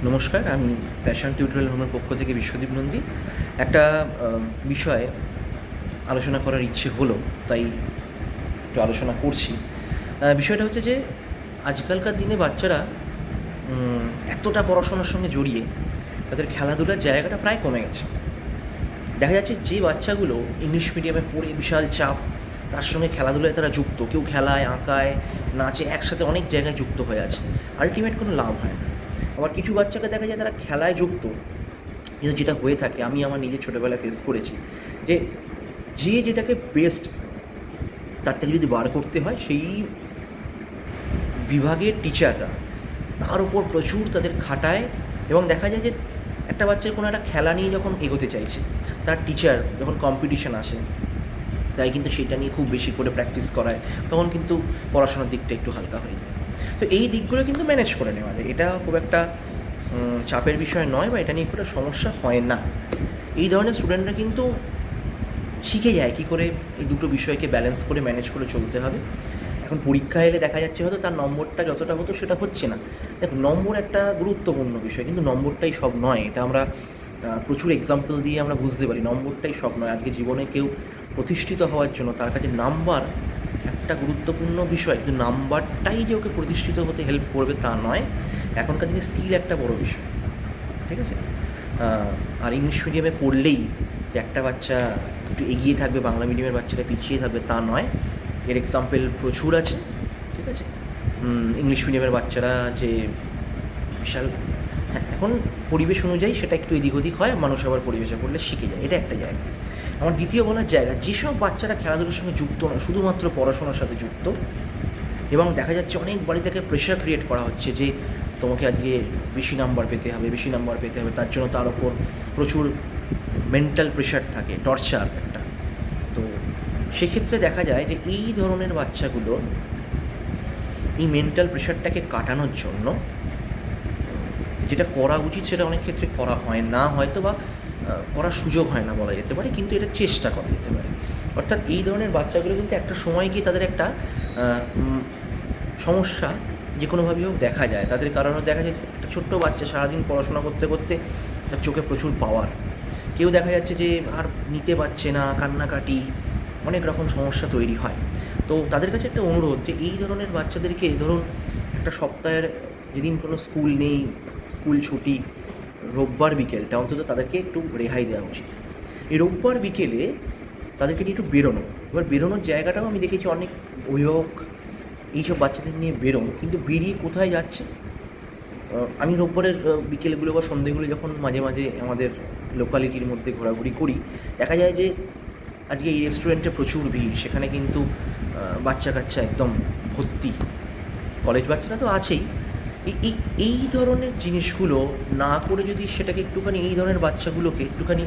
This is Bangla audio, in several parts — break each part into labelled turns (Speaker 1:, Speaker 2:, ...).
Speaker 1: নমস্কার, আমি প্যাশন টিউটোরিয়াল হোমের পক্ষ থেকে বিশ্বদীপ নন্দী। একটা বিষয়ে আলোচনা করার ইচ্ছে হলো, তাই একটু আলোচনা করছি। বিষয়টা হচ্ছে যে আজকালকার দিনে বাচ্চারা এতটা পড়াশোনার সঙ্গে জড়িয়ে তাদের খেলাধুলার জায়গাটা প্রায় কমে গেছে। দেখা যাচ্ছে যে বাচ্চাগুলো ইংলিশ মিডিয়ামে পড়ে বিশাল চাপ, তার সঙ্গে খেলাধুলায় তারা যুক্ত, কেউ খেলায়, আঁকায়, নাচে, একসাথে অনেক জায়গায় যুক্ত হয়ে আছে, আলটিমেট কোনো লাভ হয় না। আবার কিছু বাচ্চাকে দেখা যায় তারা খেলায় যুক্ত, কিন্তু যেটা হয়ে থাকে, আমি আমার নিজের ছোটোবেলায় ফেস করেছি, যে যে যেটাকে বেস্ট তার থেকে যদি বার করতে হয়, সেই বিভাগের টিচাররা তার উপর প্রচুর তাদের খাটায়। এবং দেখা যায় যে একটা বাচ্চার কোনো একটা খেলা নিয়ে যখন এগোতে চাইছে, তার টিচার যখন কম্পিটিশান আসে, তাই কিন্তু সেটা নিয়ে খুব বেশি করে প্র্যাকটিস করায়, তখন কিন্তু পড়াশোনার দিকটা একটু হালকা হয়ে যায়। তো এই দিকগুলো কিন্তু ম্যানেজ করে নেওয়া যায়, এটা খুব একটা চাপের বিষয় নয়, বা এটা নিয়ে খুব একটা সমস্যা হয় না। এই ধরনের স্টুডেন্টরা কিন্তু শিখে যায় কী করে এই দুটো বিষয়কে ব্যালেন্স করে ম্যানেজ করে চলতে হবে। এখন পরীক্ষা এলে দেখা যাচ্ছে হয়তো তার নম্বরটা যতটা হতো সেটা হচ্ছে না। দেখো, নম্বর একটা গুরুত্বপূর্ণ বিষয়, কিন্তু নম্বরটাই সব নয়। এটা আমরা প্রচুর এক্সাম্পল দিয়ে আমরা বুঝতে পারি, নম্বরটাই সব নয়। আজকে জীবনে কেউ প্রতিষ্ঠিত হওয়ার জন্য তার কাছে নাম্বার একটা গুরুত্বপূর্ণ বিষয়, কিন্তু নাম্বারটাই যে ওকে প্রতিষ্ঠিত হতে হেল্প করবে তা নয়। এখনকার দিনে স্কিল একটা বড় বিষয়, ঠিক আছে? আর ইংলিশ মিডিয়ামে পড়লেই যে একটা বাচ্চা একটু এগিয়ে থাকবে, বাংলা মিডিয়ামের বাচ্চাটা পিছিয়ে থাকবে, তা নয়। এর এক্সাম্পল প্রচুর আছে, ঠিক আছে? ইংলিশ মিডিয়ামের বাচ্চারা যে বিশাল, হ্যাঁ, এখন পরিবেশ অনুযায়ী সেটা একটু এদিক ওদিক হয়, মানুষ আবার পরিবেশে পড়লে শিখে যায়, এটা একটা জায়গা। আমার দ্বিতীয় বলার জায়গা, যেসব বাচ্চারা খেলাধুলার সঙ্গে যুক্ত না, শুধুমাত্র পড়াশোনার সাথে যুক্ত, এবং দেখা যাচ্ছে অনেক বাড়ি থেকে প্রেশার ক্রিয়েট করা হচ্ছে যে তোমাকে আজকে বেশি নাম্বার পেতে হবে, বেশি নাম্বার পেতে হবে, তার জন্য তার ওপর প্রচুর মেন্টাল প্রেশার থাকে, টর্চার একটা। তো সেক্ষেত্রে দেখা যায় যে এই ধরনের বাচ্চাগুলো এই মেন্টাল প্রেশারটাকে কাটানোর জন্য যেটা করা উচিত সেটা অনেক ক্ষেত্রে করা হয় না, হয়তো বা করার সুযোগ হয় না বলা যেতে পারে, কিন্তু এটা চেষ্টা করা যেতে পারে। অর্থাৎ এই ধরনের বাচ্চাগুলো কিন্তু একটা সময় গিয়ে তাদের একটা সমস্যা যে কোনোভাবেই হোক দেখা যায়। তাদের কারণে দেখা যায় একটা ছোট্ট বাচ্চা সারাদিন পড়াশোনা করতে করতে তার চোখে প্রচুর পাওয়ার, কেউ দেখা যাচ্ছে যে আর নিতে পারছে না, কান্নাকাটি, অনেক রকম সমস্যা তৈরি হয়। তো তাদের কাছে একটা অনুরোধ যে এই ধরনের বাচ্চাদেরকে, ধরুন একটা সপ্তাহের যেদিন কোনো স্কুল নেই, স্কুল ছুটি, রোববার বিকেলটা অন্তত তাদেরকে একটু রেহাই দেওয়া উচিত। এই রোববার বিকেলে তাদেরকে নিয়ে একটু বেরোনো। এবার বেরোনোর জায়গাটাও আমি দেখেছি, অনেক অভিভাবক এইসব বাচ্চাদের নিয়ে বেরোন, কিন্তু বেরিয়ে কোথায় যাচ্ছে? আমি রোববারের বিকেলগুলো বা সন্ধ্যেগুলো যখন মাঝে মাঝে আমাদের লোকালিটির মধ্যে ঘোরাঘুরি করি, দেখা যায় যে আজকে এই রেস্টুরেন্টে প্রচুর ভিড়, সেখানে কিন্তু বাচ্চা কাচ্চা একদম ভর্তি, কলেজ বাচ্চারা তো আছেই। এই এই এই ধরনের জিনিসগুলো না করে যদি সেটাকে একটুখানি, এই ধরনের বাচ্চাগুলোকে একটুখানি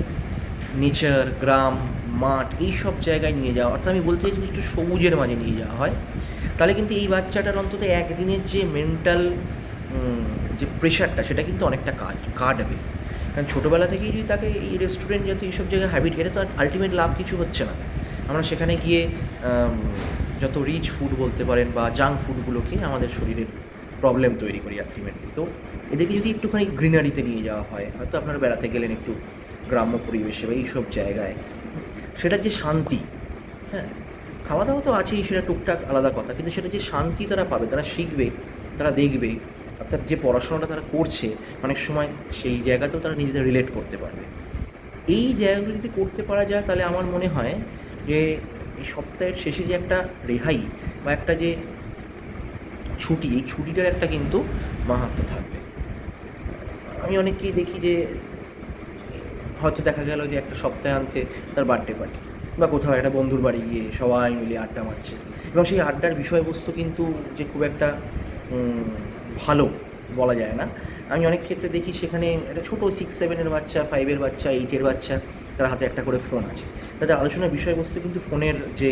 Speaker 1: নেচার, গ্রাম, মাঠ, এই সব জায়গায় নিয়ে যাওয়া, অর্থাৎ আমি বলতে চাইছি একটু সবুজের মাঝে নিয়ে যাওয়া হয়, তাহলে কিন্তু এই বাচ্চাটার অন্তত একদিনের যে মেন্টাল যে প্রেশারটা, সেটা কিন্তু অনেকটা কাটবে। কারণ ছোটোবেলা থেকেই যদি তাকে এই রেস্টুরেন্ট যাতে এইসব জায়গায় হ্যাবিট, এটা তো আর আলটিমেট লাভ কিছু হচ্ছে না। আমরা সেখানে গিয়ে যত রিচ ফুড বলতে পারেন বা জাঙ্ক ফুডগুলো খেয়ে আমাদের শরীরের প্রবলেম তৈরি করি আলটিমেটলি। তো এদেরকে যদি একটুখানি গ্রিনারিতে নিয়ে যাওয়া হয়, হয়তো আপনারা বেড়াতে গেলেন একটু গ্রাম্য পরিবেশে বা এইসব জায়গায়, সেটার যে শান্তি, হ্যাঁ, খাওয়া দাওয়া তো আছেই, সেটা টুকটাক আলাদা কথা, কিন্তু সেটা যে শান্তি তারা পাবে, তারা শিখবে, তারা দেখবে, অর্থাৎ যে পড়াশোনাটা তারা করছে অনেক সময় সেই জায়গাতেও তারা নিজেদের রিলেট করতে পারবে। এই জায়গাগুলো যদি করতে পারা যায়, তাহলে আমার মনে হয় যে এই সপ্তাহের শেষে যে একটা রেহাই বা একটা যে ছুটি, এই ছুটিটার একটা কিন্তু মাহাত্ম্য থাকবে। আমি অনেককেই দেখি যে হয়তো দেখা গেল যে একটা সপ্তাহান্তে তার বার্থডে পার্টি বা কোথাও একটা বন্ধুর বাড়ি গিয়ে সবাই মিলে আড্ডা মারছে, এবং সেই আড্ডার বিষয়বস্তু কিন্তু যে খুব একটা ভালো বলা যায় না। আমি অনেক ক্ষেত্রে দেখি সেখানে একটা ছোটো 6-7 বাচ্চা, 5 বাচ্চা, 8 বাচ্চা, তার হাতে একটা করে ফোন আছে। তাদের আলোচনার বিষয়বস্তু কিন্তু ফোনের যে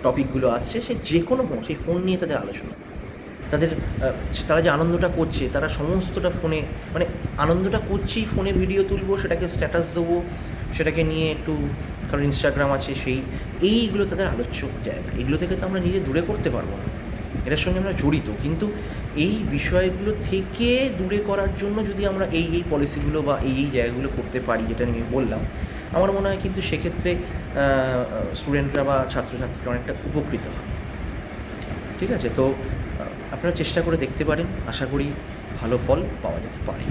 Speaker 1: টপিকগুলো আসছে, সে যে কোনো ফোন, সেই ফোন নিয়ে তাদের আলোচনা। তাদের তারা যে আনন্দটা করছে, তারা সমস্তটা ফোনে, মানে আনন্দটা করছেই, ফোনে ভিডিও তুলবো, সেটাকে স্ট্যাটাস দেবো, সেটাকে নিয়ে একটু, কারণ ইনস্টাগ্রাম আছে, এইগুলো তাদের আলোচ্য জায়গা। এগুলো থেকে তো আমরা নিজে দূরে করতে পারবো না, এটার সঙ্গে আমরা জড়িত, কিন্তু এই বিষয়গুলো থেকে দূরে করার জন্য যদি আমরা এই পলিসিগুলো বা এই জায়গাগুলো করতে পারি, যেটা আমি বললাম, আমার মনে হয় কিন্তু সেক্ষেত্রে স্টুডেন্টরা বা ছাত্রছাত্রীরা অনেকটা উপকৃত হবে। ঠিক আছে, তো আপনারা চেষ্টা করে দেখতে পারেন, আশা করি ভালো ফল পাওয়া যেতে পারে।